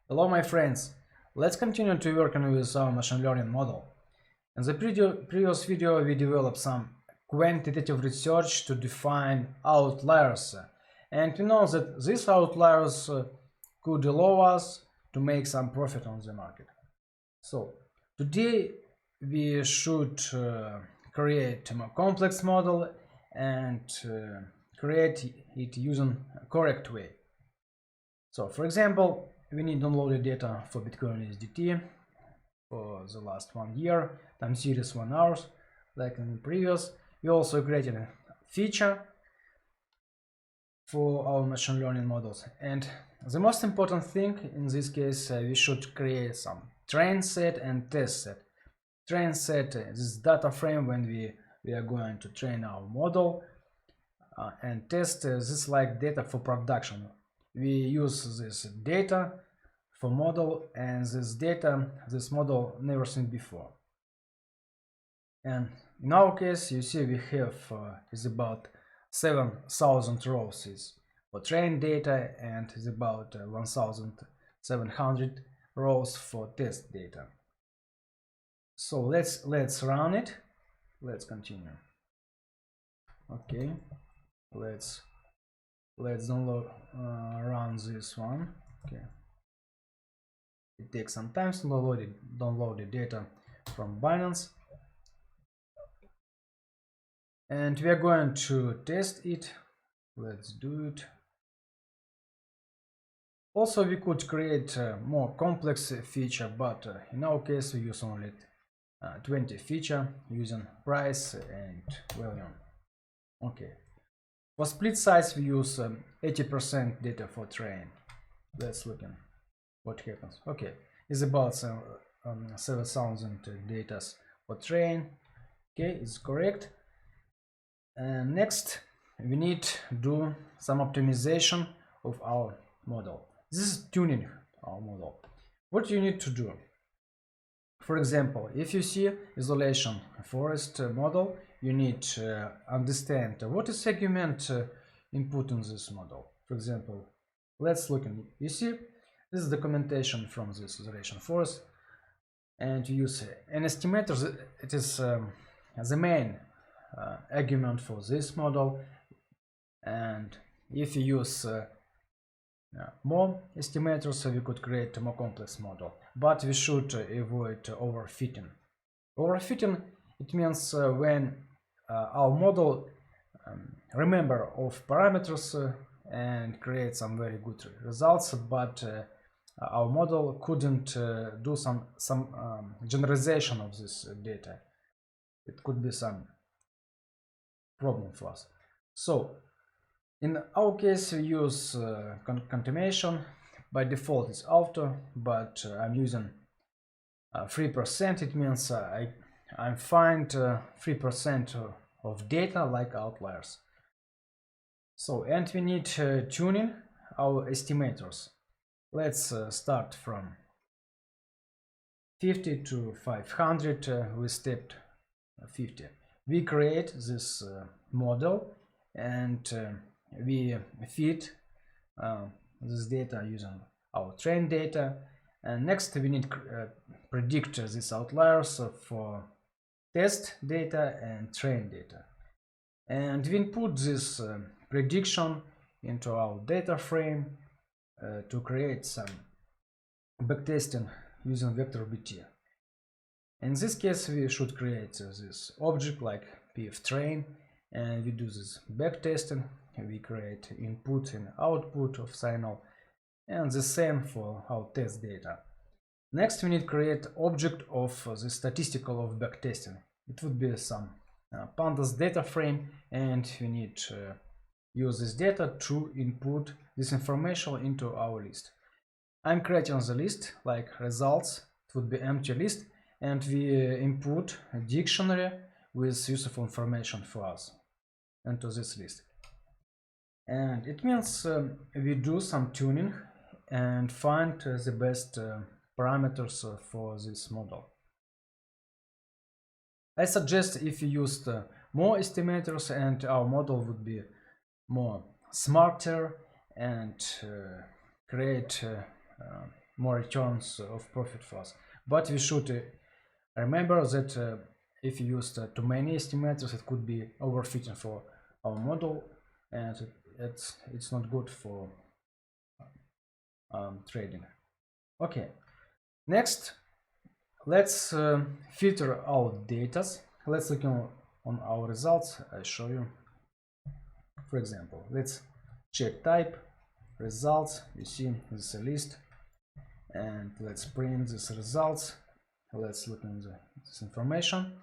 Hello my friends, let's continue to working with our machine learning model. In the previous video we developed some quantitative research to define outliers, and we know that these outliers could allow us to make some profit on the market. So today we should create a more complex model and create it using a correct way. So for example, we need downloaded data for Bitcoin USDT for the last 1 year, time series 1 hours, like in the previous. We also created a feature for our machine learning models. And the most important thing in this case, we should create some train set and test set. Train set is data frame when we are going to train our model, and test this like data for production. We use this data for model, and this model never seen before. And in our case, you see we have is about 7,000 rows is for train data, and is about 1,700 rows for test data. So let's run it. Let's continue. Okay, let's download run this one. Okay, it takes some time to download the data from Binance, and we are going to test it. Let's do it. Also, we could create a more complex feature, but in our case we use only 20 feature using price and volume. Okay, for split size we use 80% data for train. Let's look at what happens. Okay, it's about 7,000 data for train. Okay, it's correct. And next we need to do some optimization of our model. This is tuning our model. What you need to do? For example, if you see isolation forest model, you need to understand what is segment input in this model. For example, let's look at, you see, this is documentation from this isolation forest, and you use an estimator. It is the main argument for this model, and if you use more estimators, we could create a more complex model, but we should avoid overfitting. Overfitting, it means when our model remember of parameters and create some very good results, but our model couldn't do some generalization of this data. It could be some problem for us. So in our case we use confirmation. By default it's auto, but I'm using 3%. It means I find 3% of data like outliers. So, and we need tuning our estimators. Let's start from 50 to 500 with step 50. We create this model, and we feed this data using our train data, and next we need predict these outliers for test data and train data, and we input this prediction into our data frame to create some backtesting using vector BT. In this case we should create this object like pf train, and we do this backtesting. We create input and output of signal, and the same for our test data. Next we need to create object of the statistical of backtesting. It would be some pandas data frame, and we need to use this data to input this information into our list. I'm creating the list like results. It would be empty list, and we input a dictionary with useful information for us into this list. And it means we do some tuning and find the best parameters for this model. I suggest if you used more estimators, and our model would be more smarter and create more returns of profit for us. But we should remember that if you use too many estimators, it could be overfitting for our model, and it's not good for trading. Okay, next let's filter our data. Let's look on our results. I show you. For example, let's check type results. You see this is a list, and let's print these results. Let's look at this information.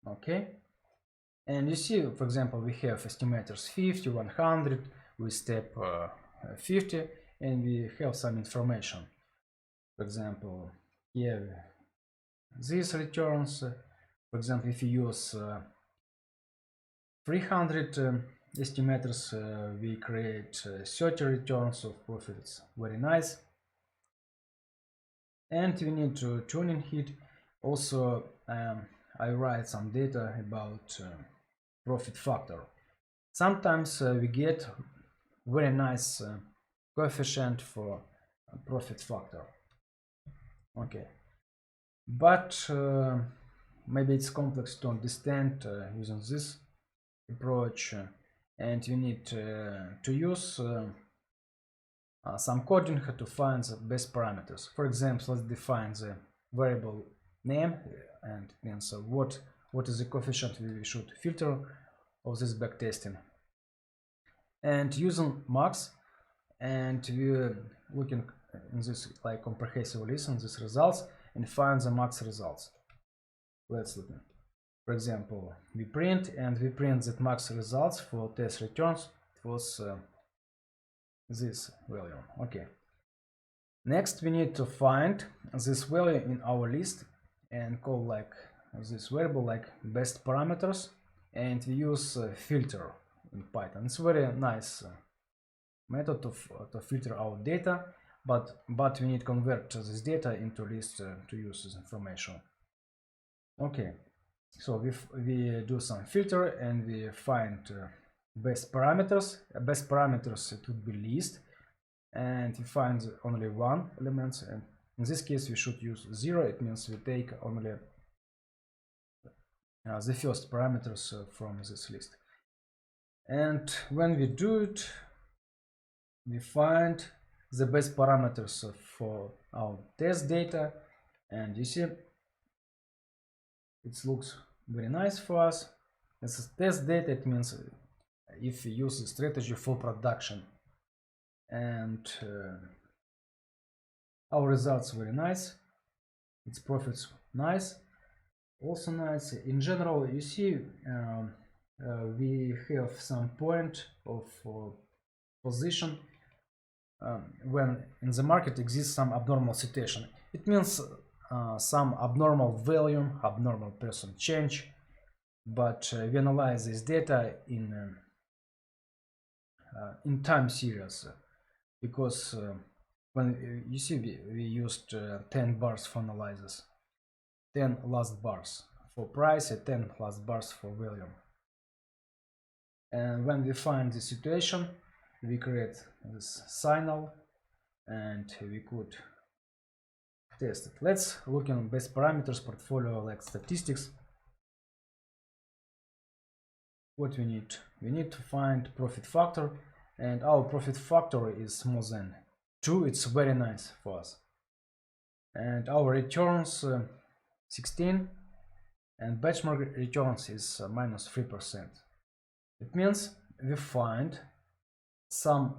Okay, and you see, for example, we have estimators 50, 100 with step 50, and we have some information. For example, here these returns. For example, if you use 300 estimators, we create 30 returns of profits. Very nice. And we need to tuning it. Also, I write some data about profit factor. Sometimes we get very nice coefficient for profit factor. Okay, but maybe it's complex to understand using this approach, and you need to use some coding to find the best parameters. For example, let's define the variable name, and means what is the coefficient we should filter of this backtesting, and using max, and we looking in this like comprehensive list on these results and find the max results. Let's look. For example, we print that max results for test returns. It was this value. Okay, next we need to find this value in our list and call like this variable like best parameters, and we use filter in Python. It's very nice method to filter our data, but we need to convert this data into list to use this information. Okay, so we do some filter and we find best parameters. Best parameters, it would be list, and we find only one element, and in this case we should use 0. It means we take only the first parameters from this list. And when we do it, we find the best parameters for our test data, and you see it looks very nice for us. This is test data. It means if we use the strategy for production, and our results very nice. Its profits nice, also nice. In general, you see we have some point of position when in the market exists some abnormal situation. It means some abnormal volume, abnormal percent change, but we analyze this data in time series, because when you see we used 10 bars for analysis, 10 last bars for price and 10 last bars for volume. And when we find the situation, we create this signal and we could test it. Let's look at best parameters portfolio like statistics. What we need to find profit factor, and our profit factor is more than 2. It's very nice for us. And our returns 16, and benchmark returns is minus 3%. It means we find some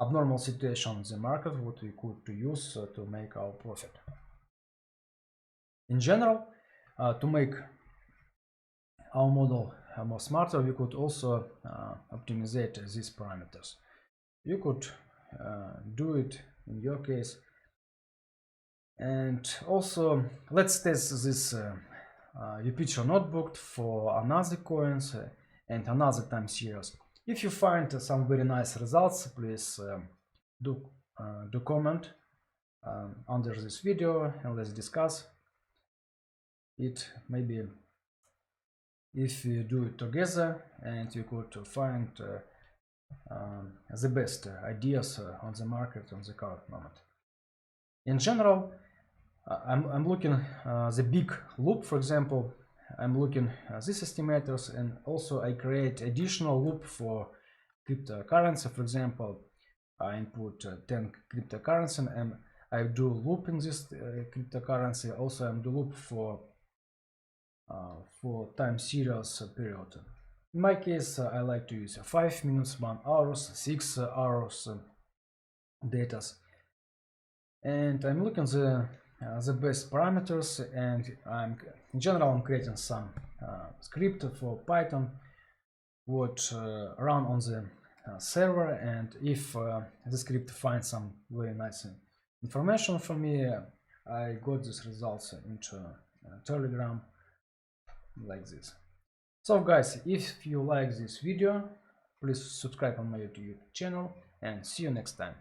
abnormal situation in the market what we could use to make our profit. In general, to make our model more smarter, we could also optimize these parameters. You could do it in your case. And also, let's test this Jupyter notebook for another coins and another time series. If you find some very nice results, please do comment under this video and let's discuss it. Maybe if we do it together, and you could find the best ideas on the market on the current moment. In general, I'm looking the big loop, for example. I'm looking these estimators, and also I create additional loop for cryptocurrency. For example, I input 10 cryptocurrency and I do loop in this cryptocurrency. Also, I do loop for time series period. In my case, I like to use 5 minutes, 1 hour, 6 hours data, and I'm looking the best parameters, and in general I'm creating some script for Python would run on the server, and if the script finds some very nice information for me, I got these results into Telegram like this. So guys, if you like this video, please subscribe on my YouTube channel, and see you next time.